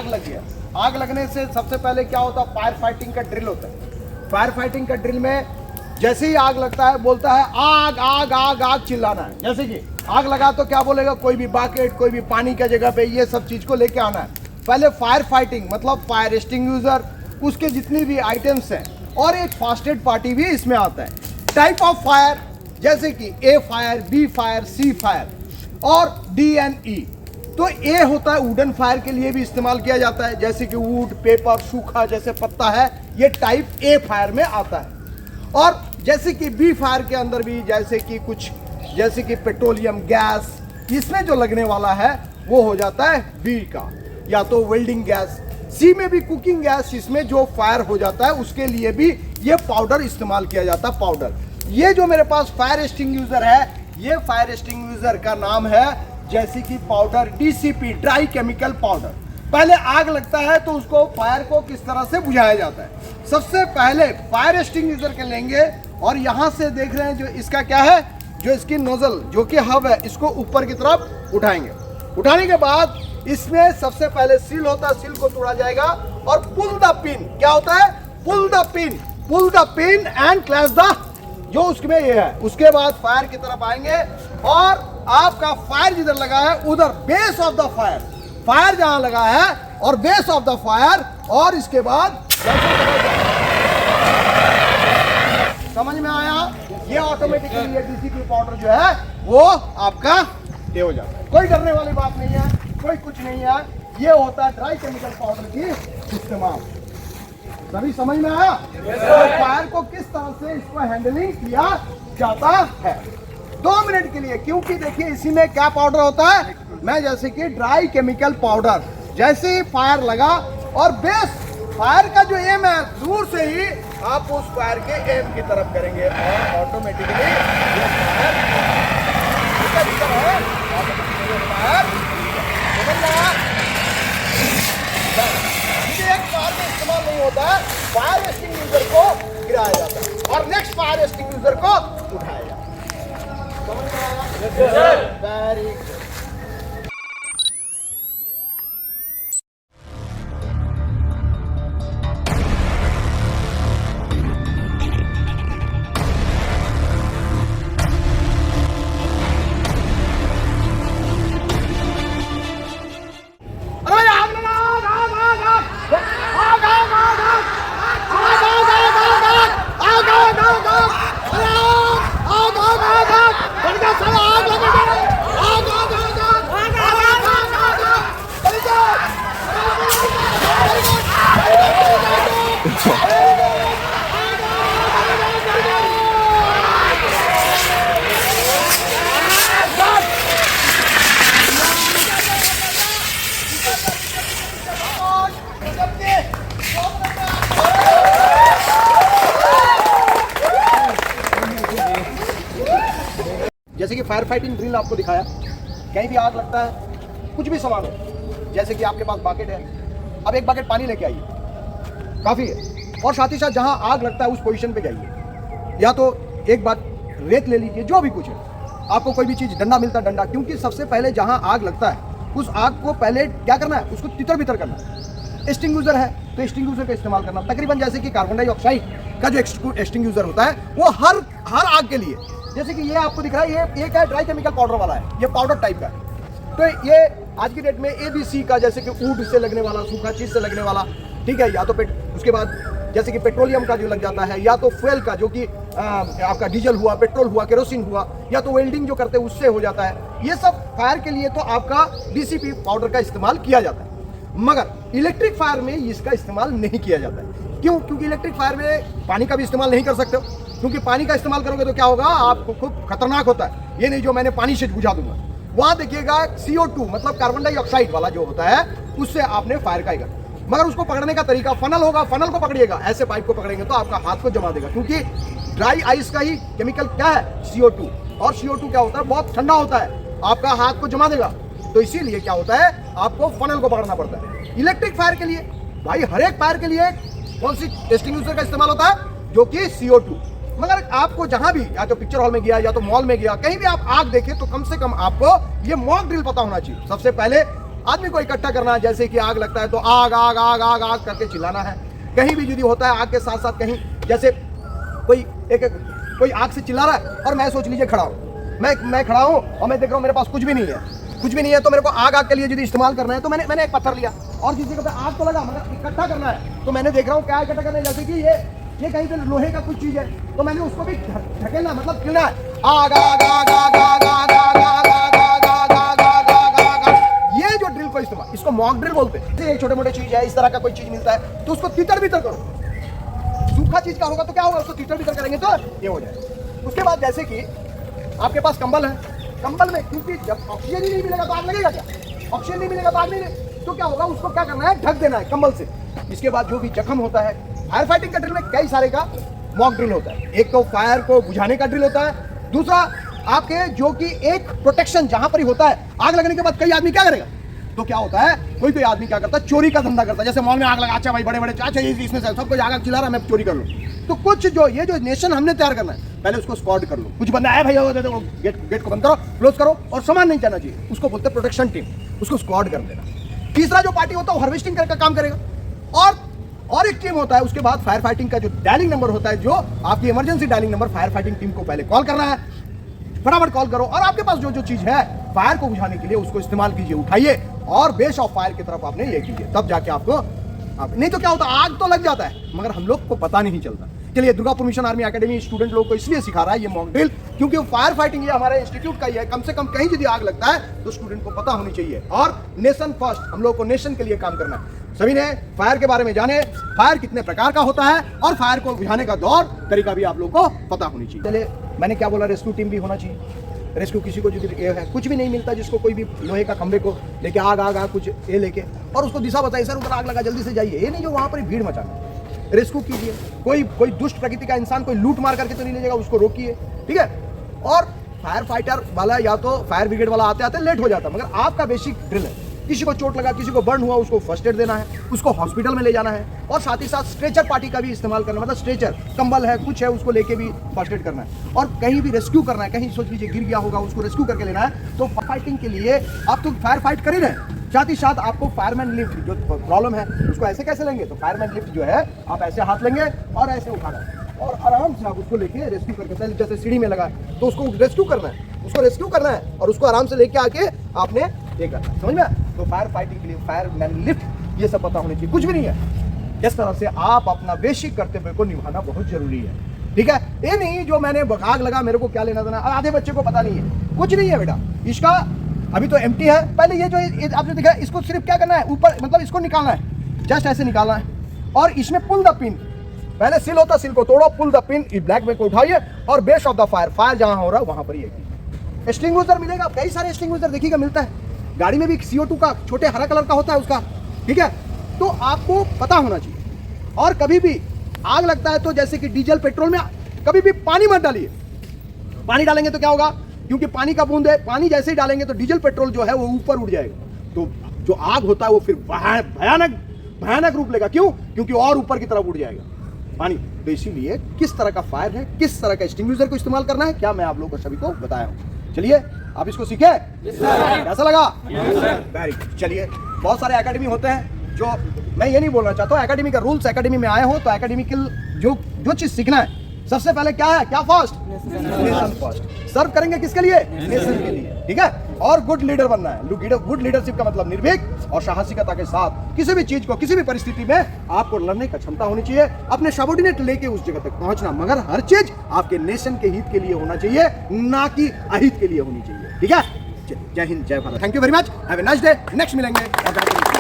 आग लग गया, आग लगने से सबसे पहले क्या होता है, फायर फाइटिंग का ड्रिल होता है। फायर फाइटिंग का ड्रिल में जैसे ही आग लगता है बोलता है आग आग आग आग चिल्लाना है। जैसे कि आग लगा तो क्या बोलेगा, कोई भी बाकेट, कोई भी पानी का जगह पे ये सब चीज को लेके आना है। पहले फायर फाइटिंग मतलब फायर एक्सटिंग्विशर, उसके जितनी भी आइटम्स हैं, और एक फास्ट एड पार्टी भी इसमें आता है। टाइप ऑफ फायर जैसे कि ए fire, B fire, C fire और डी एंड ई। तो ए होता है वुडन फायर के लिए भी इस्तेमाल किया जाता है, जैसे कि वुड, पेपर, सूखा जैसे पत्ता है, ये टाइप ए फायर में आता है। और जैसे कि बी फायर के अंदर भी जैसे कि कुछ जैसे कि पेट्रोलियम गैस, इसमें जो लगने वाला है वो हो जाता है बी का, या तो वेल्डिंग गैस। सी में भी कुकिंग गैस, इसमें जो फायर हो जाता है उसके लिए भी ये पाउडर इस्तेमाल किया जाता है, पाउडर। ये जो मेरे पास फायर एक्सटिंग्विशर है, ये फायर एक्सटिंग्विशर का नाम है जैसे कि powder DCP, dry chemical powder. पहले आग लगता है तो उसको फायर को किस तरह से बुझाया जाता है। सबसे पहले फायर एक्सटिंग्विशर के लेंगे और यहां से देख रहे हैं जो इसका क्या है, जो इसकी नोजल जो कि हब है, इसको ऊपर की तरफ उठाएंगे। उठाने के बाद इसमें सबसे पहले सील होता है, सील को तोड़ा जाएगा और पुल द पिन, क्या होता है, pull the pin and clash the, जो उसमें ये है। उसके बाद फायर की तरफ आएंगे और आपका फायर जिधर लगा है उधर base of the fire, fire जहां लगा है और बेस ऑफ द फायर, और इसके बाद समझ में आया, ये ऑटोमेटिकली ये डीसीपी पाउडर जो है वो आपका ये हो जाता है। कोई डरने वाली बात नहीं है, कोई कुछ नहीं है। ये होता है ड्राई केमिकल पाउडर की इस्तेमाल। सभी समझ में आया? तो फायर को किस तरह से इसको हैंडलिंग किया जाता है 2 मिनट के लिए, क्योंकि देखिए इसी में क्या पाउडर होता है, मैं जैसे कि ड्राई केमिकल पाउडर, जैसे ही फायर लगा और बेस फायर का जो एम है, दूर से ही आप उस फायर के एम की तरफ करेंगे और ऑटोमेटिकली ये फायर एक फायर में इस्तेमाल नहीं होता है, फायर एक्सटिंग्विशर को गिराया जाता है और नेक्स्ट फायर एक्सटिंग्विशर को उठाया जाता है। समझ में आया? Very good. जैसे कि फायर फाइटिंग ड्रिल आपको दिखाया, कहीं भी आग लगता है, कुछ भी सामान हो, जैसे कि आपके पास बाकेट है, अब एक बाकेट पानी लेके आइए, काफ़ी है, और साथ ही साथ जहां आग लगता है उस पोजीशन पे जाइए, या तो एक बात रेत ले लीजिए, जो भी कुछ है, आपको कोई भी चीज़, डंडा मिलता है डंडा, क्योंकि सबसे पहले जहां आग लगता है उस आग को पहले क्या करना है, उसको तितर बितर करना है। एक्सटिंग्विशर है तो एक्सटिंग्विशर का इस्तेमाल करना, तकरीबन जैसे कि कार्बन डाइऑक्साइड का जो एक्सटिंग्विशर होता है वो हर आग के लिए, जैसे कि ये आपको दिख रहा है, ये क्या है, ड्राई केमिकल पाउडर वाला है, ये पाउडर टाइप का है। तो ये आज की डेट में ABC का, जैसे कि वुड से लगने वाला, सूखा चीज से लगने वाला, ठीक है, या तो उसके बाद जैसे कि पेट्रोलियम का जो लग जाता है, या तो फ्यूल का जो कि आपका डीजल हुआ, पेट्रोल हुआ, केरोसिन हुआ, या तो वेल्डिंग जो करते हैं उससे हो जाता है। ये सब फायर के लिए तो आपका DCP पाउडर का इस्तेमाल किया जाता है, मगर इलेक्ट्रिक फायर में इसका इस्तेमाल नहीं किया जाता है। क्यों? क्योंकि इलेक्ट्रिक फायर में पानी का भी इस्तेमाल नहीं कर सकते हो, क्योंकि पानी का इस्तेमाल करोगे तो क्या होगा, आपको खूब खतरनाक होता है। ये नहीं जो मैंने पानी से बुझा दूंगा, वहां देखिएगा CO2 मतलब कार्बन डाइऑक्साइड वाला जो होता है, उससे आपने फायर का ही कर, मगर उसको पकड़ने का तरीका फनल होगा, फनल को पकड़िएगा, ऐसे पाइप को पकड़ेंगे तो आपका हाथ को जमा देगा, क्योंकि ड्राई आइस का ही केमिकल क्या है, CO2, और CO2 क्या होता है, बहुत ठंडा होता है, आपका हाथ को जमा देगा। तो इसीलिए क्या होता है, आपको फनल को पकड़ना पड़ता है। इलेक्ट्रिक फायर के लिए भाई, हर एक फायर के लिए कौन सी एक्सटिंग्विशर का इस्तेमाल होता है, जो कि CO2। मगर आपको जहां भी, या तो पिक्चर हॉल में गया, या तो मॉल में गया, कहीं भी आप आग देखें तो कम से कम आपको ये मॉक ड्रिल पता होना चाहिए। सबसे पहले आदमी को इकट्ठा करना है, जैसे कि आग लगता है तो आग आग आग आग आग करके चिल्लाना है। कहीं भी यदि होता है आग के साथ साथ कहीं जैसे कोई आग से चिल्ला रहा है और मैं सोच लीजिए खड़ा हूँ, मैं खड़ा हूँ और मैं देख रहा हूँ मेरे पास कुछ भी नहीं है तो मेरे को आग के लिए यदि इस्तेमाल करना है तो मैंने एक पत्थर लिया और किसी को आग तो लगा मगर इकट्ठा करना है तो मैंने देख रहा हूँ क्या इकट्ठा करना है, जैसे कि ये कहीं पे लोहे का कुछ चीज है तो मैंने उसको भी ढकेलना मतलब किलना है, आग आग आग आग आग आग आग आग आग आग आग आग। ये जो ड्रिल को इस्तेमाल, इसको मॉक ड्रिल बोलते हैं। एक छोटे मोटे चीज है, इस तरह का कोई चीज मिलता है तो उसको तितर बितर करो। सूखा चीज का होगा तो क्या होगा, उसको तितर बितर करेंगे तो ये हो जाए। उसके बाद जैसे कि आपके पास कंबल है, कंबल में क्योंकि जब ऑक्सीजन ही नहीं मिलेगा तो आग लगेगा क्या, ऑक्सीजन नहीं मिलेगा तो आग नहीं, तो क्या होगा उसको क्या करना है, ढक देना है कंबल से। इसके बाद जो भी जख्म होता है, फायर फाइटिंग का ड्रिल में कई सारे का मॉक ड्रिल होता है। एक तो फायर को बुझाने का ड्रिल होता है, दूसरा आपके जो कि एक प्रोटेक्शन जहां पर ही होता है। आग लगने के बाद कई आदमी क्या करेगा, तो क्या होता है कोई आदमी क्या करता है, चोरी का धंधा करता है। जैसे मॉल में आग लगा, अच्छा भाई बड़े बड़े चाचा इसमें से सब कुछ आग चिल्ला रहा है मैं चोरी कर लूं। तो कुछ जो ये जो नेशन हमने तैयार करना है पहले उसको स्क्वाड कर लो। कुछ बंदा है भाई गेट को बंद करो, क्लोज करो और सामान नहीं जाना चाहिए, उसको बोलते हैं प्रोटेक्शन टीम, उसको स्क्वाड कर देना। तीसरा जो पार्टी होता है वो हार्वेस्टिंग का काम करेगा और एक टीम होता है। उसके बाद फायर फाइटिंग का जो डायलिंग नंबर होता है, जो आपकी emergency dialling number, fire fighting team को पहले कॉल करना है, फटाफट कॉल करो और आपके पास जो चीज है फायर को बुझाने के लिए उसको इस्तेमाल कीजिए, उठाइए और बेस ऑफ फायर की तरफ आपने ये कीजिए, तब जाके आपको नहीं तो क्या होता है आग तो लग जाता है मगर हम लोग को पता नहीं चलता। चलिए Durgapur mission army academy student लोगों को इसलिए सिखा रहा है ये मॉक ड्रिल, क्योंकि फायर फाइटिंग ये हमारे इंस्टीट्यूट का ही है। कम से कम कहीं यदि आग लगता है तो स्टूडेंट को पता होनी चाहिए। और नेशन फर्स्ट, हम लोग को नेशन के लिए काम करना है। सभी ने फायर के बारे में जाने, फायर कितने प्रकार का होता है और फायर को बुझाने का दौर तरीका भी आप लोग को पता होनी चाहिए। चलिए मैंने क्या बोला, रेस्क्यू टीम भी होना चाहिए। रेस्क्यू किसी को जो है कुछ भी नहीं मिलता, जिसको कोई भी लोहे का खंबे को लेके आग कुछ ये लेके और उसको दिशा बताइए, सर उधर आग लगा जल्दी से जाइए, ये नहीं जो वहाँ पर भीड़ मचाना। रेस्क्यू कीजिए, कोई दुष्ट प्रकृति का इंसान कोई लूट मार करके तो नहीं ले जाएगा, उसको रोकिए, ठीक है। और फायर फाइटर वाला या तो फायर ब्रिगेड वाला आते आते लेट हो जाता, मगर आपका बेसिक ड्रिल है, किसी को चोट लगा, किसी को बर्न हुआ, उसको फर्स्ट एड देना है, उसको हॉस्पिटल में ले जाना है और साथ ही साथ स्ट्रेचर पार्टी का भी इस्तेमाल करना, मतलब स्ट्रेचर कंबल है कुछ है उसको लेके भी फर्स्ट एड करना है और कहीं भी रेस्क्यू करना है। कहीं सोच लीजिए गिर गया होगा, उसको रेस्क्यू करके लेना है। तो फाइटिंग के लिए आप तो फायर फाइट कर ही रहे, साथ ही साथ आपको फायरमैन लिफ्ट जो प्रॉब्लम है उसको ऐसे कैसे लेंगे, तो फायरमैन लिफ्ट जो है आप ऐसे हाथ लेंगे और ऐसे उठाना और आराम से आप उसको लेके रेस्क्यू करके, जैसे सीढ़ी में लगा तो उसको रेस्क्यू करना है, और उसको आराम से लेके आके आपने ये करना, समझ में। तो फायर फाइटिंग के लिए फायरमैन लिफ्ट ये सब पता होनी चाहिए, कुछ भी नहीं है। इस तरह से आप अपना बेसिक कर्तव्य को निभाना बहुत जरूरी है, ठीक है। ये नहीं जो मैंने आग लगा मेरे को क्या लेना देना, आधे बच्चे को पता नहीं है, कुछ नहीं है बेटा। इसका अभी तो एम्प्टी है, पहले ये जो आपने देखा इसको सिर्फ क्या करना है, ऊपर मतलब इसको निकालना है, जस्ट ऐसे निकालना है और इसमें पुल द पिन, पहले सिल होता सिल को तोड़ो, पुल द पिन, ब्लैक में को उठाइए और बेस ऑफ द फायर जहां हो रहा है वहां पर ही एक्सटिंग्विशर मिलेगा। कई सारे एक्सटिंग्विशर देखिएगा मिलता है, गाड़ी में भी CO2 का छोटे हरा कलर का होता है उसका, ठीक है। तो आपको पता होना चाहिए। और कभी भी आग लगता है तो जैसे कि डीजल पेट्रोल में कभी भी पानी मत डालिए, पानी डालेंगे तो क्या होगा, क्योंकि पानी का बूंद है, पानी जैसे ही डालेंगे तो डीजल पेट्रोल जो है वो ऊपर उड़ जाएगा, तो जो आग होता है वो फिर भयानक रूप लेगा। क्यों, क्योंकि और ऊपर की तरफ उड़ जाएगा पानी। तो इसीलिए किस तरह का फायर है, किस तरह का एक्सटिंग्विशर को इस्तेमाल करना है, क्या मैं आप लोगों को सभी को बताया हूँ। चलिए आप इसको सीखे, कैसा लगा, वेरी गुड। चलिए बहुत सारे एकेडमी होते हैं, जो मैं ये नहीं बोलना चाहता हूँ एकेडमी का रूल्स, एकेडमी में आए हो तो एकेडमी के जो चीज सीखना है सबसे पहले क्या है, क्या फर्स्ट, नेशन फर्स्ट। सर्व करेंगे किसके लिए, नेशन के लिए, ठीक है। और गुड लीडर बनना है। गुड लीडरशिप का मतलब निर्भीक और साहसिकता के साथ किसी भी चीज को, किसी भी परिस्थिति में आपको लड़ने का क्षमता होनी चाहिए, अपने सबऑर्डिनेट लेके उस जगह तक पहुंचना, मगर हर चीज आपके नेशन के हित के लिए होना चाहिए, ना कि अहित के लिए होनी चाहिए, ठीक है। जय हिंद, जय Bharat, thank you very much, have a nice day, next मिलेंगे।